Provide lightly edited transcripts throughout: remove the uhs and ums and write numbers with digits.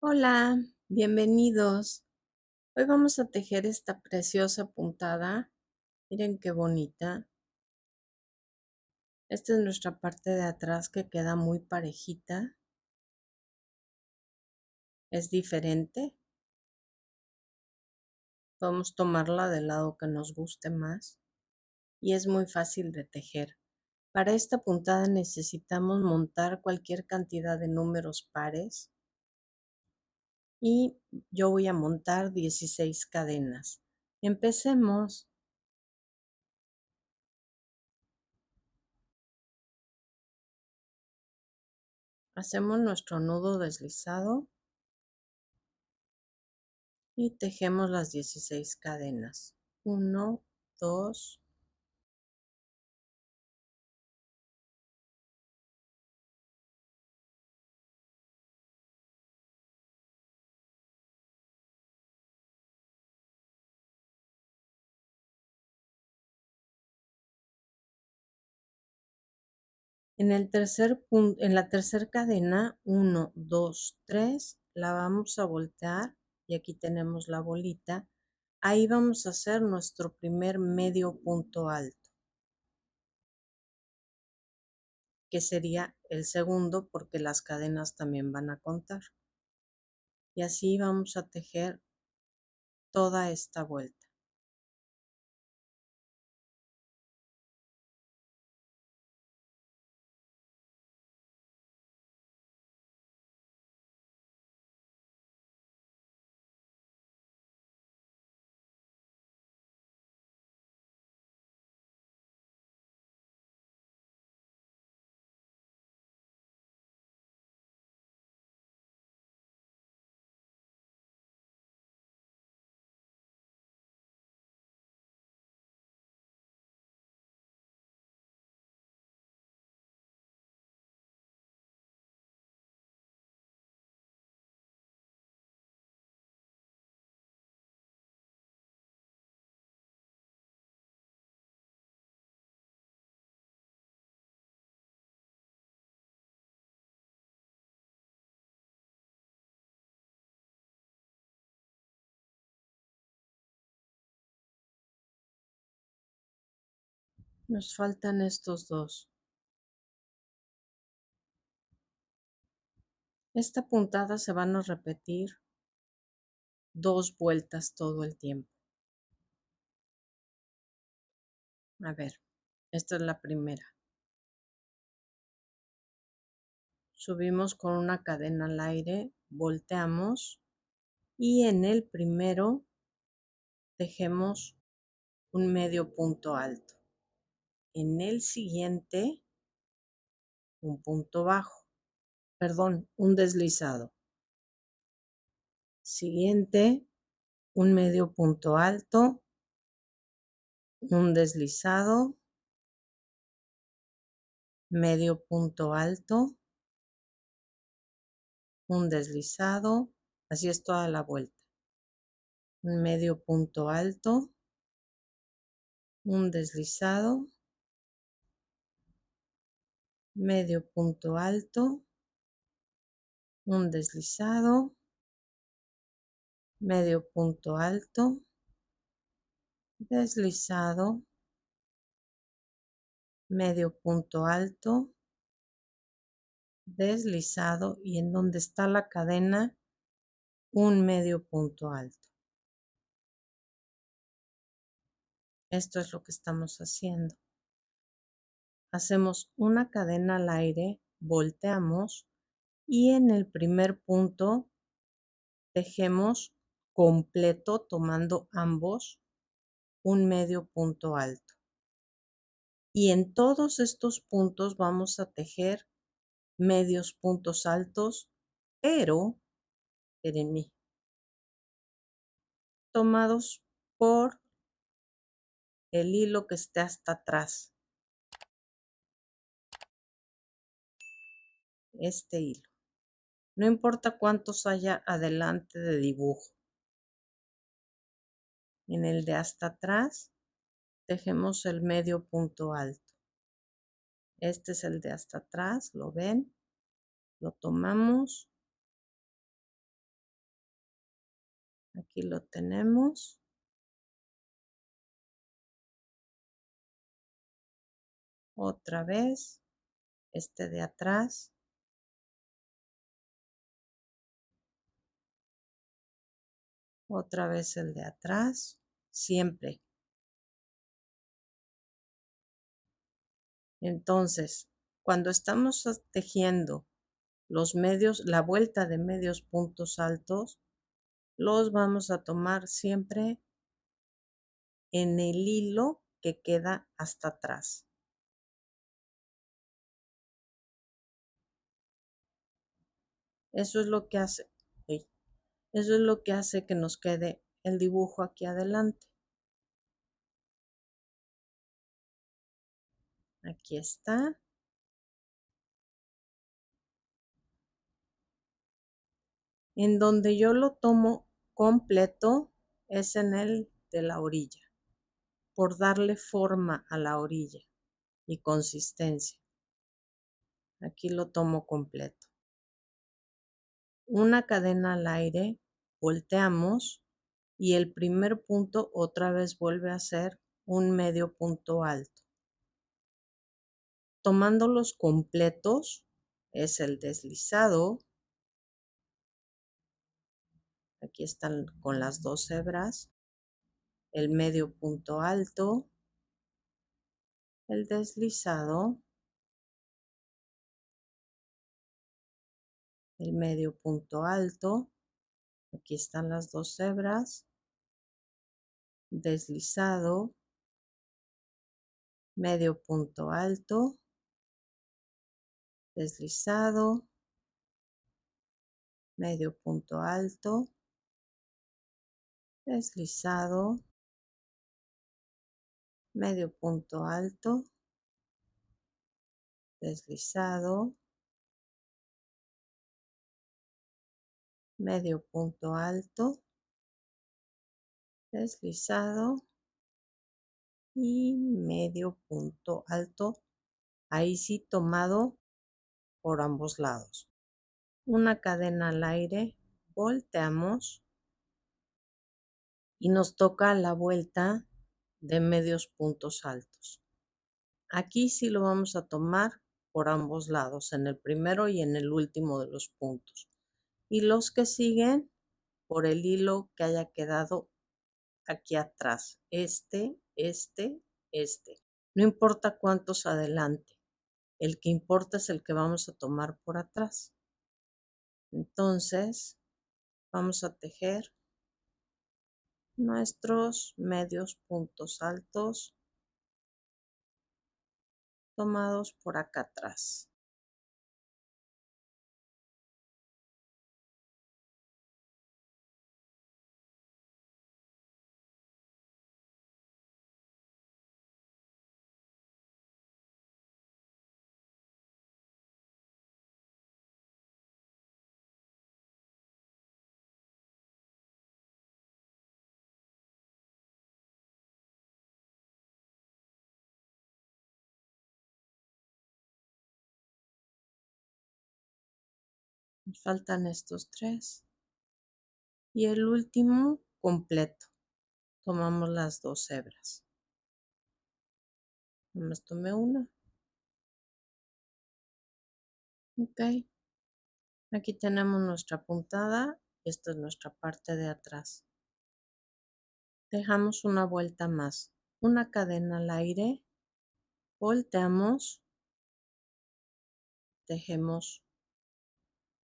Hola, bienvenidos. Hoy vamos a tejer esta preciosa puntada. Miren qué bonita. Esta es nuestra parte de atrás que queda muy parejita. Es diferente. Podemos tomarla del lado que nos guste más. Y es muy fácil de tejer. Para esta puntada necesitamos montar cualquier cantidad de números pares. Y yo voy a montar 16 cadenas. Empecemos. Hacemos nuestro nudo deslizado y tejemos las 16 cadenas. 1, 2, en la tercera cadena, 1, 2, 3, la vamos a voltear y aquí tenemos la bolita. Ahí vamos a hacer nuestro primer medio punto alto, que sería el segundo porque las cadenas también van a contar. Y así vamos a tejer toda esta vuelta. Nos faltan estos dos. Esta puntada se van a repetir 2 vueltas todo el tiempo. A ver, esta es la primera. Subimos con una cadena al aire, volteamos y en el primero tejemos un medio punto alto. En el siguiente, un punto bajo. Perdón, un deslizado. Siguiente, un medio punto alto, un deslizado, medio punto alto, un deslizado, así es toda la vuelta. Un medio punto alto, un deslizado, medio punto alto, un deslizado, medio punto alto, deslizado, medio punto alto, deslizado y en donde está la cadena, un medio punto alto. Esto es lo que estamos haciendo. Hacemos una cadena al aire, volteamos y en el primer punto tejemos completo tomando ambos un medio punto alto. Y en todos estos puntos vamos a tejer medios puntos altos, pero, espérenme, tomados por el hilo que esté hasta atrás. Este hilo. No importa cuántos haya adelante de dibujo. En el de hasta atrás tejemos el medio punto alto. Este es el de hasta atrás, ¿lo ven? Lo tomamos Aquí lo tenemos. Otra vez, este de atrás. Otra vez el de atrás, siempre. Entonces, cuando estamos tejiendo los medios, la vuelta de medios puntos altos, los vamos a tomar siempre en el hilo que queda hasta atrás. Eso es lo que hace, eso es lo que hace que nos quede el dibujo aquí adelante. Aquí está. En donde yo lo tomo completo es en el de la orilla, por darle forma a la orilla y consistencia. Aquí lo tomo completo. Una cadena al aire, volteamos y el primer punto otra vez vuelve a ser un medio punto alto. Tomándolos completos es el deslizado. Aquí están con las dos hebras. El medio punto alto. El deslizado. El medio punto alto. Aquí están las dos hebras. Deslizado. Medio punto alto. Deslizado. Medio punto alto. Deslizado. Medio punto alto. Deslizado. Medio punto alto. Deslizado. Y medio punto alto, ahí sí tomado por ambos lados. Una cadena al aire, volteamos y nos toca la vuelta de medios puntos altos. Aquí sí lo vamos a tomar por ambos lados, en el primero y en el último de los puntos. Y los que siguen por el hilo que haya quedado aquí atrás. Este. No importa cuántos adelante. El que importa es el que vamos a tomar por atrás. Entonces, vamos a tejer nuestros medios puntos altos tomados por acá atrás. Nos faltan estos tres. Y el último completo. Tomamos las dos hebras. Nomás tomé una. Ok. Aquí tenemos nuestra puntada. Esta es nuestra parte de atrás. Dejamos una vuelta más. Una cadena al aire. Volteamos. Tejemos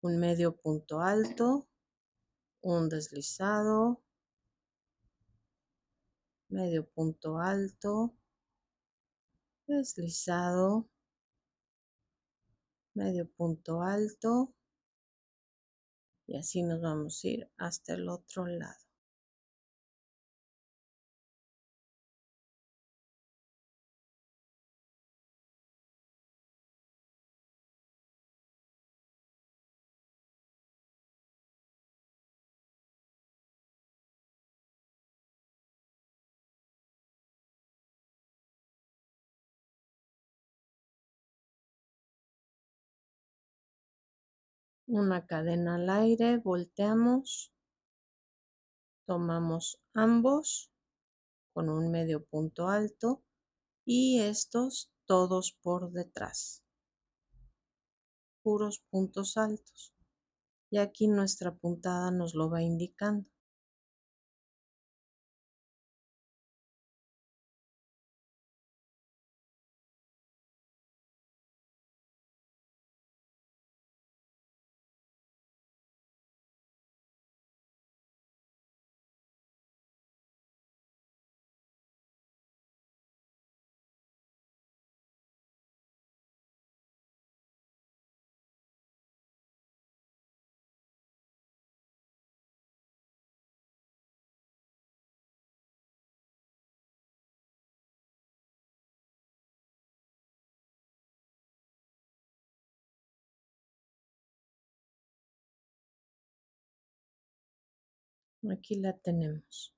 un medio punto alto. Un deslizado. Medio punto alto. Deslizado. Medio punto alto. Y así nos vamos a ir hasta el otro lado. Una cadena al aire, volteamos Tomamos ambos con un medio punto alto y estos todos por detrás, puros puntos altos. Y aquí nuestra puntada nos lo va indicando. Aquí la tenemos.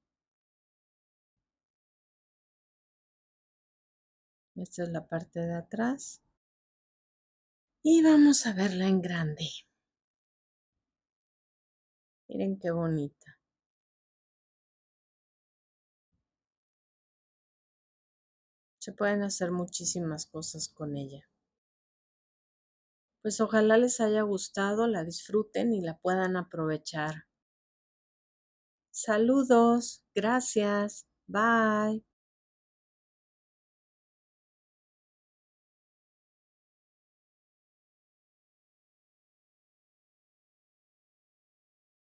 Esta es la parte de atrás. Y vamos a verla en grande. Miren qué bonita. Se pueden hacer muchísimas cosas con ella. Pues ojalá les haya gustado, la disfruten y la puedan aprovechar. Saludos, gracias, bye.